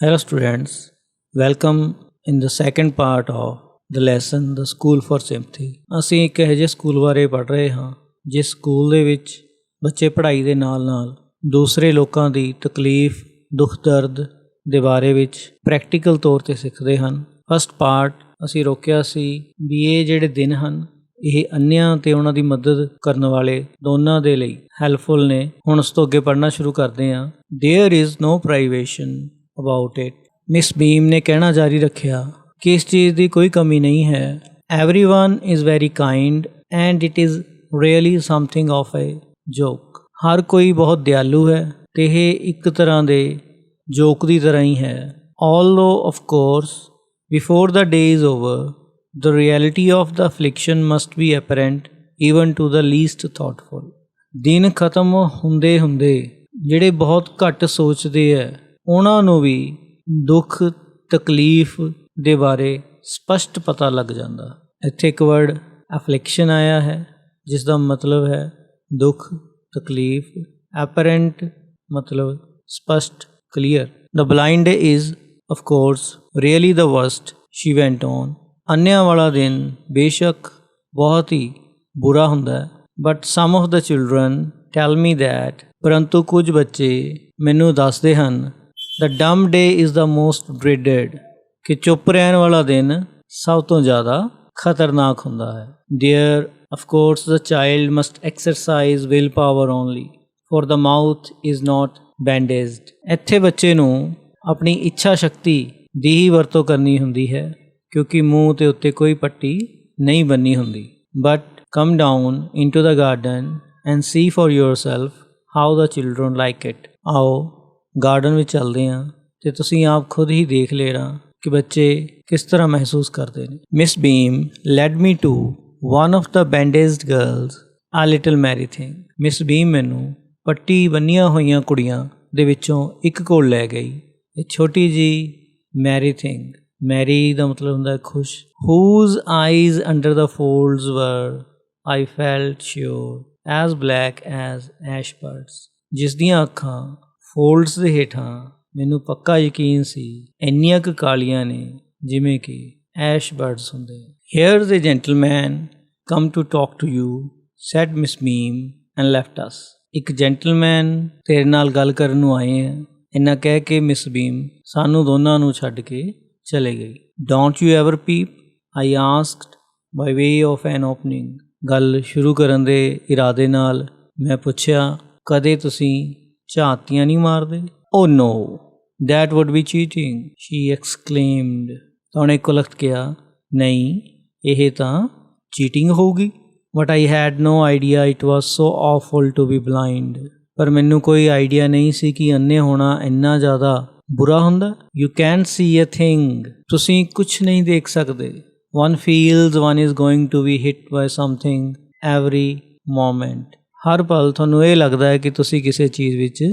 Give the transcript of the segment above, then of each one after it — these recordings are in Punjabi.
Hello students, welcome in the second part of the lesson The School for Sympathy। ਅਸੀਂ ਇੱਕ ਇਹੋ ਜਿਹੇ ਸਕੂਲ ਬਾਰੇ ਪੜ੍ਹ ਰਹੇ ਹਾਂ ਜਿਸ ਸਕੂਲ ਦੇ ਵਿੱਚ ਬੱਚੇ ਪੜ੍ਹਾਈ ਦੇ ਨਾਲ ਦੂਸਰੇ ਲੋਕਾਂ ਦੀ ਤਕਲੀਫ ਦੁੱਖ ਦਰਦ ਦੇ ਬਾਰੇ ਵਿੱਚ ਪ੍ਰੈਕਟੀਕਲ ਤੌਰ 'ਤੇ ਸਿੱਖਦੇ ਹਨ। ਫਸਟ ਪਾਰਟ ਅਸੀਂ ਰੋਕਿਆ ਸੀ ਵੀ ਇਹ ਜਿਹੜੇ ਦਿਨ ਹਨ ਇਹ ਅੰਨ੍ਹਿਆਂ ਅਤੇ ਉਹਨਾਂ ਦੀ ਮਦਦ ਕਰਨ ਵਾਲੇ ਦੋਨਾਂ ਦੇ ਲਈ ਹੈਲਪਫੁਲ ਨੇ। ਹੁਣ ਉਸ ਤੋਂ ਅੱਗੇ ਪੜ੍ਹਨਾ ਸ਼ੁਰੂ ਕਰਦੇ ਹਾਂ। There is no privation about it. Miss Beam ਨੇ ਕਹਿਣਾ ਜਾਰੀ ਰੱਖਿਆ ਕਿ ਇਸ ਚੀਜ਼ ਦੀ ਕੋਈ ਕਮੀ ਨਹੀਂ ਹੈ। Everyone is very kind and it is really something of a joke. ਹਰ ਕੋਈ ਬਹੁਤ ਦਿਆਲੂ ਹੈ ਅਤੇ ਇਹ ਇੱਕ ਤਰ੍ਹਾਂ ਦੇ ਜੋਕ ਦੀ ਤਰ੍ਹਾਂ ਹੀ ਹੈ। Although of course before the day is over the reality of the affliction must be apparent even to the least thoughtful। ਦਿਨ ਖਤਮ ਹੁੰਦੇ ਜਿਹੜੇ ਬਹੁਤ ਘੱਟ ਸੋਚਦੇ ਹੈ ਉਹਨਾਂ ਨੂੰ ਵੀ ਦੁੱਖ ਤਕਲੀਫ ਦੇ ਬਾਰੇ ਸਪਸ਼ਟ ਪਤਾ ਲੱਗ ਜਾਂਦਾ। ਇੱਥੇ ਇੱਕ ਵਰਡ ਐਫਲਿਕਸ਼ਨ ਆਇਆ ਹੈ ਜਿਸ ਦਾ ਮਤਲਬ ਹੈ ਦੁੱਖ ਤਕਲੀਫ। ਐਪਰੈਂਟ ਮਤਲਬ ਸਪਸ਼ਟ clear. the blind day is of course really the worst she went on। ਅੰਨ੍ਹਿਆਂ ਵਾਲਾ ਦਿਨ ਬੇਸ਼ੱਕ ਬਹੁਤ ਹੀ ਬੁਰਾ ਹੁੰਦਾ ਹੈ। But some of the children tell me that ਪਰੰਤੂ ਕੁਝ ਬੱਚੇ ਮੈਨੂੰ ਦੱਸਦੇ ਹਨ the dumb day is the most dreaded ਕਿ ਚੁੱਪ ਰਹਿਣ ਵਾਲਾ ਦਿਨ ਸਭ ਤੋਂ ਜ਼ਿਆਦਾ ਖਤਰਨਾਕ ਹੁੰਦਾ ਹੈ। There of course the child must exercise will power only for the mouth is not bandaged. ਇੱਥੇ ਬੱਚੇ ਨੂੰ ਆਪਣੀ ਇੱਛਾ ਸ਼ਕਤੀ ਦੀ ਹੀ ਵਰਤੋਂ ਕਰਨੀ ਹੁੰਦੀ ਹੈ ਕਿਉਂਕਿ ਮੂੰਹ ਦੇ ਉੱਤੇ ਕੋਈ ਪੱਟੀ ਨਹੀਂ ਬੰਨੀ ਹੁੰਦੀ। But come down into the garden and see for yourself how the children like it. ਆਓ ਗਾਰਡਨ ਵਿੱਚ ਚੱਲਦੇ ਹਾਂ ਅਤੇ ਤੁਸੀਂ ਆਪ ਖੁਦ ਹੀ ਦੇਖ ਲੈਣਾ ਕਿ ਬੱਚੇ ਕਿਸ ਤਰ੍ਹਾਂ ਮਹਿਸੂਸ ਕਰਦੇ ਨੇ। Miss Beam led me to one of the bandaged girls a little merry thing. Miss Beam ਮੈਨੂੰ ਪੱਟੀ ਬੰਨੀਆਂ ਹੋਈਆਂ ਕੁੜੀਆਂ ਦੇ ਵਿੱਚੋਂ ਇੱਕ ਕੋਲ ਲੈ ਗਈ। ਇਹ ਛੋਟੀ ਜਿਹੀ ਮੈਰੀ ਥਿੰਗ, ਮੈਰੀ ਦਾ ਮਤਲਬ ਹੁੰਦਾ ਖੁਸ਼। whose eyes under the folds were I felt sure as black as ash buds। ਜਿਸ ਦੀਆਂ ਅੱਖਾਂ ਫੋਲਡਸ ਦੇ ਹੇਠਾਂ ਮੈਨੂੰ ਪੱਕਾ ਯਕੀਨ ਸੀ ਇੰਨੀਆਂ ਕੁ ਕਾਲੀਆਂ ਨੇ ਜਿਵੇਂ ਕਿ ਐਸ਼ ਬਰਡਸ ਹੁੰਦੇ। here's a gentleman come to talk to you said Miss Beam and left us। ਇੱਕ ਜੈਂਟਲਮੈਨ ਤੇਰੇ ਨਾਲ ਗੱਲ ਕਰਨ ਨੂੰ ਆਏ ਹੈ ਇੰਨਾ ਕਹਿ ਕੇ ਮਿਸ ਬੀਮ ਸਾਨੂੰ ਦੋਨਾਂ ਨੂੰ ਛੱਡ ਕੇ ਚਲੇ ਗਈ। Don't you ever peep? I asked by way of an opening। ਗੱਲ ਸ਼ੁਰੂ ਕਰਨ ਦੇ ਇਰਾਦੇ ਨਾਲ ਮੈਂ ਪੁੱਛਿਆ ਕਦੇ ਤੁਸੀਂ ਝਾਤੀਆਂ ਨਹੀਂ ਮਾਰਦੇ? Oh no, that would be cheating, she exclaimed। ਤਾਂ ਉਹਨੇ ਕੁਲਖਤ ਕਿਹਾ ਨਹੀਂ ਇਹ ਤਾਂ ਚੀਟਿੰਗ ਹੋਊਗੀ। But I had no idea it was so awful to be blind। ਪਰ ਮੈਨੂੰ ਕੋਈ ਆਈਡੀਆ ਨਹੀਂ ਸੀ ਕਿ ਅੰਨ੍ਹੇ ਹੋਣਾ ਇੰਨਾ ਜ਼ਿਆਦਾ ਬੁਰਾ ਹੁੰਦਾ। You can't see a thing। ਤੁਸੀਂ ਕੁਛ ਨਹੀਂ ਦੇਖ ਸਕਦੇ। One feels one is going to be hit by something every moment। ਹਰ ਪਲ ਤੁਹਾਨੂੰ ਇਹ ਲੱਗਦਾ ਹੈ ਕਿ ਤੁਸੀਂ ਕਿਸੇ ਚੀਜ਼ ਵਿੱਚ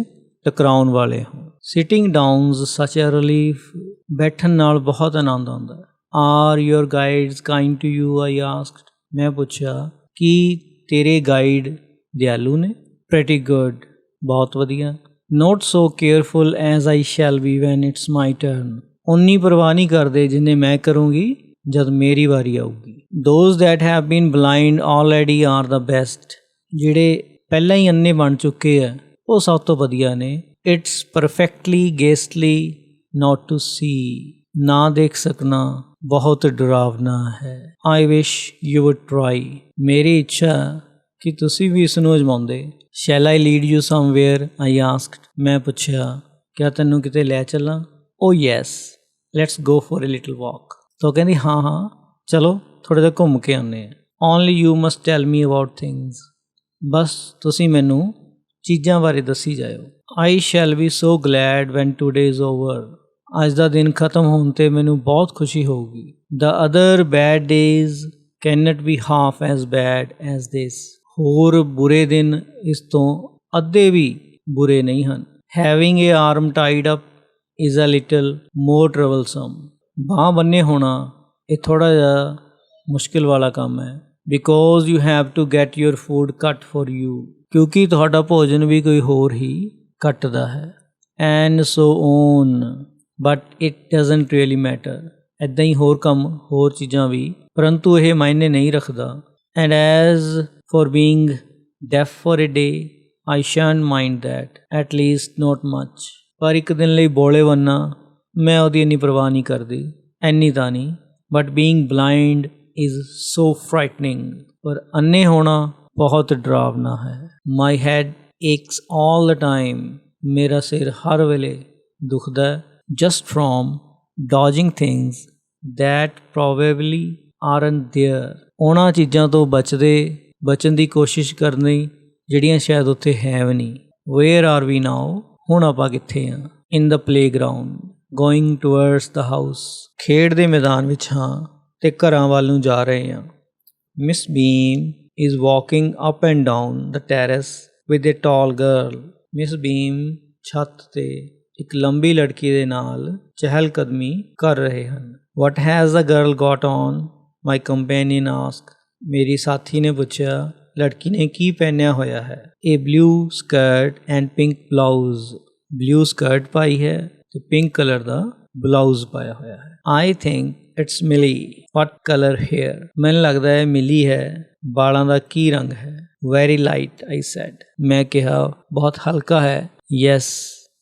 ਟਕਰਾਉਣ ਵਾਲੇ ਹੋ। Sitting down's such a relief। ਬੈਠਣ ਨਾਲ ਬਹੁਤ ਆਨੰਦ ਆਉਂਦਾ ਹੈ। Are your guides kind to you? I asked। ਮੈਂ ਪੁੱਛਿਆ ਕੀ ਤੇਰੇ ਗਾਈਡ ਦਿਆਲੂ ਨੇ? Pretty good। ਬਹੁਤ ਵਧੀਆ। Not so careful as I shall be when it's my turn। ਉਨੀ ਪਰਵਾਹ ਨਹੀਂ ਕਰਦੇ ਜਿੰਨੇ ਮੈਂ ਕਰੂੰਗੀ ਜਦ ਮੇਰੀ ਵਾਰੀ ਆਊਗੀ। Those that have been blind already are the best। ਜਿਹੜੇ ਪਹਿਲਾਂ ਹੀ ਅੰਨੇ ਬਣ ਚੁੱਕੇ ਆ ਉਹ ਸਭ ਤੋਂ ਵਧੀਆ ਨੇ। It's perfectly ghastly not to see। ਨਾ ਦੇਖ ਸਕਣਾ ਬਹੁਤ ਡਰਾਵਨਾ ਹੈ। I wish you would try। ਮੇਰੀ ਇੱਛਾ ਕਿ ਤੁਸੀਂ ਵੀ ਇਸ ਨੂੰ ਅਜ਼ਮਾਉਂਦੇ। Shall I lead you somewhere? I asked। ਮੈਂ ਪੁੱਛਿਆ ਕਿਆ ਤੈਨੂੰ ਕਿਤੇ ਲੈ ਚੱਲਾਂ? Oh yes, let's go for a little walk। ਤਾਂ ਕਹਿੰਦੀ ਹਾਂ ਚਲੋ ਥੋੜ੍ਹਾ ਜਿਹਾ ਘੁੰਮ ਕੇ ਆਉਂਦੇ ਹਾਂ। Only you must tell me about things। ਬਸ ਤੁਸੀਂ ਮੈਨੂੰ ਚੀਜ਼ਾਂ ਬਾਰੇ ਦੱਸੀ ਜਾਇਓ। I shall be so glad when today is over। ਅੱਜ ਦਾ ਦਿਨ ਖਤਮ ਹੋਣ 'ਤੇ ਮੈਨੂੰ ਬਹੁਤ ਖੁਸ਼ੀ ਹੋਊਗੀ। The other bad days cannot be half as bad as this। ਹੋਰ ਬੁਰੇ ਦਿਨ ਇਸ ਤੋਂ ਅੱਧੇ ਵੀ ਬੁਰੇ ਨਹੀਂ ਹਨ। Having a arm tied up is a little more troublesome। ਬਾਂਹ ਬੰਨੇ ਹੋਣਾ ਇਹ ਥੋੜ੍ਹਾ ਜਿਹਾ ਮੁਸ਼ਕਿਲ ਵਾਲਾ ਕੰਮ ਹੈ। Because you have to get your food cut for you। ਕਿਉਂਕਿ ਤੁਹਾਡਾ ਭੋਜਨ ਵੀ ਕੋਈ ਹੋਰ ਹੀ ਕੱਟਦਾ ਹੈ। And so on। But it doesn't really matter. ਇੱਦਾਂ ਹੀ ਹੋਰ ਕੰਮ ਹੋਰ ਚੀਜ਼ਾਂ ਵੀ, ਪਰੰਤੂ ਇਹ ਮਾਇਨੇ ਨਹੀਂ ਰੱਖਦਾ। And as for being deaf for a day I shan't mind that, at least not much। ਪਰ ਇੱਕ ਦਿਨ ਲਈ ਬੋਲੇ ਬਣਨਾ ਮੈਂ ਉਹਦੀ ਇੰਨੀ ਪਰਵਾਹ ਨਹੀਂ ਕਰਦੀ, ਇੰਨੀ ਤਾਂ ਨਹੀਂ। But being blind is so frightening, ਪਰ ਅੰਨੇ ਹੋਣਾ ਬਹੁਤ ਡਰਾਵਨਾ ਹੈ। My head aches all the time, ਮੇਰਾ ਸਿਰ ਹਰ ਵੇਲੇ ਦੁਖਦਾ just from dodging things that probably aren't there. ਉਹਨਾਂ ਚੀਜ਼ਾਂ ਤੋਂ ਬਚਣ ਦੀ ਕੋਸ਼ਿਸ਼ ਕਰਨੀ ਜਿਹੜੀਆਂ ਸ਼ਾਇਦ ਉੱਥੇ ਹੈ ਵੀ ਨਹੀਂ। ਵੇਅਰ ਆਰ ਵੀ ਨਾਓ, ਹੁਣ ਆਪਾਂ ਕਿੱਥੇ ਹਾਂ? In the playground going towards the house, ਖੇਡ ਦੇ ਮੈਦਾਨ ਵਿੱਚ ਹਾਂ ਅਤੇ ਘਰਾਂ ਵੱਲ ਨੂੰ ਜਾ ਰਹੇ ਹਾਂ। Miss beam is walking up and down the terrace with A tall girl, miss ਬੀਮ ਛੱਤ 'ਤੇ ਇੱਕ ਲੰਬੀ ਲੜਕੀ ਦੇ ਨਾਲ ਚਹਿਲ ਕਦਮੀ ਕਰ ਰਹੇ ਹਨ। What has the girl got on, my companion ask, ਮੇਰੀ ਸਾਥੀ ਨੇ ਪੁੱਛਿਆ ਲੜਕੀ ਨੇ ਕੀ ਪਹਿਨਿਆ ਹੋਇਆ ਹੈ। A blue skirt and pink blouse, blue skirt ਪਾਈ ਹੈ ਅਤੇ ਪਿੰਕ ਕਲਰ ਦਾ ਬਲਾਊਜ਼ ਪਾਇਆ ਹੋਇਆ ਹੈ। ਆਈ ਥਿੰਕ ਇਟਸ ਮਿਲੀ, ਵਟ ਕਲਰ ਹੇਅਰ, ਮੈਨੂੰ ਲੱਗਦਾ ਹੈ ਮਿਲੀ ਹੈ, ਬਾਲਾਂ ਦਾ ਕੀ ਰੰਗ ਹੈ। ਵੈਰੀ ਲਾਈਟ ਆਈ ਸੈਡ, ਮੈਂ ਕਿਹਾ ਬਹੁਤ ਹਲਕਾ ਹੈ। ਯੈਸ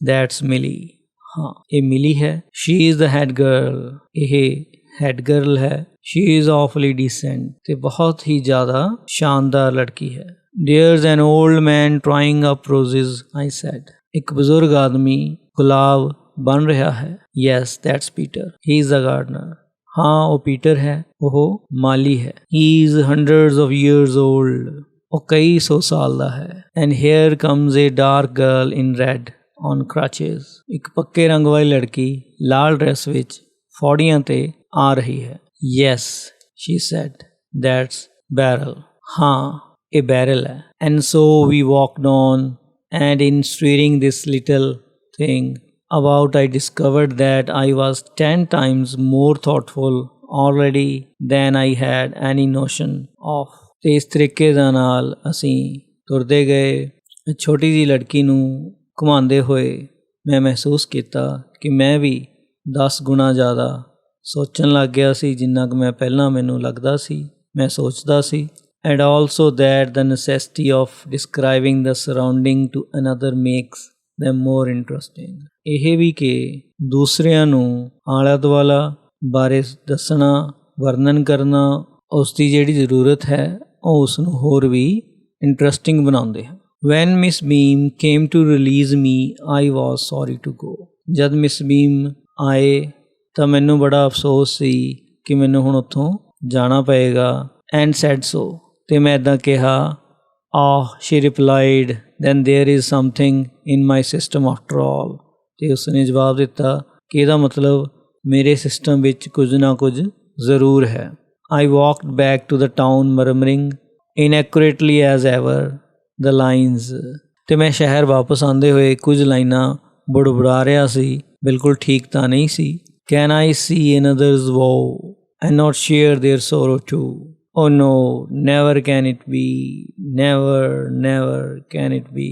ਦੈਟਸ ਮਿਲੀ, ਹਾਂ ਇਹ ਮਿਲੀ ਹੈ। She is the head girl, ਇਹ ਹੈਡ ਗਰਲ ਹੈ। ਸ਼ੀ ਇਜ਼ ਆਫਲੀ ਡੀਸੈਂਟ, ਤੇ ਬਹੁਤ ਹੀ ਜ਼ਿਆਦਾ ਸ਼ਾਨਦਾਰ ਲੜਕੀ ਹੈ। There's an old man trying up roses, I said, ਇੱਕ ਬਜ਼ੁਰਗ ਆਦਮੀ ਗੁਲਾਬ ਬਣ ਰਿਹਾ ਹੈ। Yes that's Peter, he is a gardener, ਹਾਂ ਉਹ ਪੀਟਰ ਹੈ, ਉਹ ਮਾਲੀ ਹੈ। He is hundreds of years old, ਉਹ ਕਈ ਸੌ ਸਾਲ ਦਾ ਹੈ। And here comes a dark girl in red on crutches, ਇੱਕ ਪੱਕੇ ਰੰਗ ਵਾਲੀ ਲੜਕੀ ਲਾਲ ਡਰੈਸ ਵਿੱਚ ਫੌੜੀਆਂ 'ਤੇ ਆ ਰਹੀ ਹੈ। Yes she said that's Barrel, ਹਾਂ ਇਹ ਬੈਰਲ ਹੈ। And so we walked on, and in steering this little thing about I discovered that I was 10 times more thoughtful already than I had any notion of। ਤੇ ਇਸ ਤਰੀਕੇ ਦੇ ਨਾਲ ਅਸੀਂ ਤੁਰਦੇ ਗਏ। ਛੋਟੀ ਜਿਹੀ ਲੜਕੀ ਨੂੰ ਘੁਮਾਉਂਦੇ ਹੋਏ ਮੈਂ ਮਹਿਸੂਸ ਕੀਤਾ ਕਿ ਮੈਂ ਵੀ 10 ਗੁਣਾ ਜ਼ਿਆਦਾ ਸੋਚਣ ਲੱਗ ਗਿਆ ਸੀ ਜਿੰਨਾ ਕਿ ਮੈਂ ਪਹਿਲਾਂ ਮੈਨੂੰ ਲੱਗਦਾ ਸੀ ਮੈਂ ਸੋਚਦਾ ਸੀ। And also that the necessity of describing the surrounding to another makes them more interesting। ਇਹ ਵੀ ਕਿ ਦੂਸਰਿਆਂ ਨੂੰ ਆਲਾ ਦੁਆਲਾ ਬਾਰੇ ਦੱਸਣਾ, ਵਰਣਨ ਕਰਨਾ, ਉਸ ਦੀ ਜਿਹੜੀ ਜ਼ਰੂਰਤ ਹੈ ਉਹ ਉਸ ਨੂੰ ਹੋਰ ਵੀ ਇੰਟਰਸਟਿੰਗ ਬਣਾਉਂਦੇ ਹਨ। When Miss Beam came to release me I was sorry to go, ਜਦ ਮਿਸ ਬੀਮ ਆਏ ਤਾਂ ਮੈਨੂੰ ਬੜਾ ਅਫਸੋਸ ਸੀ ਕਿ ਮੈਨੂੰ ਹੁਣ ਉੱਥੋਂ ਜਾਣਾ ਪਏਗਾ। ਐਂਡ ਸੈਡ ਸੋ, ਅਤੇ ਮੈਂ ਇੱਦਾਂ ਕਿਹਾ। she replied, then there is something in my system after all। ਅਤੇ ਉਸਨੇ ਜਵਾਬ ਦਿੱਤਾ ਕਿ ਇਹਦਾ ਮਤਲਬ ਮੇਰੇ ਸਿਸਟਮ ਵਿੱਚ ਕੁਝ ਨਾ ਕੁਝ ਜ਼ਰੂਰ ਹੈ। I walked back to the town murmuring inaccurately as ever the lines। ਅਤੇ ਮੈਂ ਸ਼ਹਿਰ ਵਾਪਸ ਆਉਂਦੇ ਹੋਏ ਕੁਝ ਲਾਈਨਾਂ ਬੁੜਬੁੜਾ ਰਿਹਾ ਸੀ, ਬਿਲਕੁਲ ਠੀਕ ਤਾਂ ਨਹੀਂ ਸੀ। Can I see another's woe and not share their sorrow too? Oh no, never can it be, never, never can it be।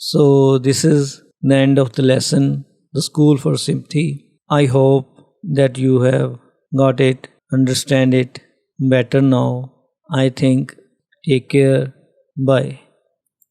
So this is the end of the lesson, The School for Sympathy। I hope that you have got it, understand it better now। I think, take care, bye।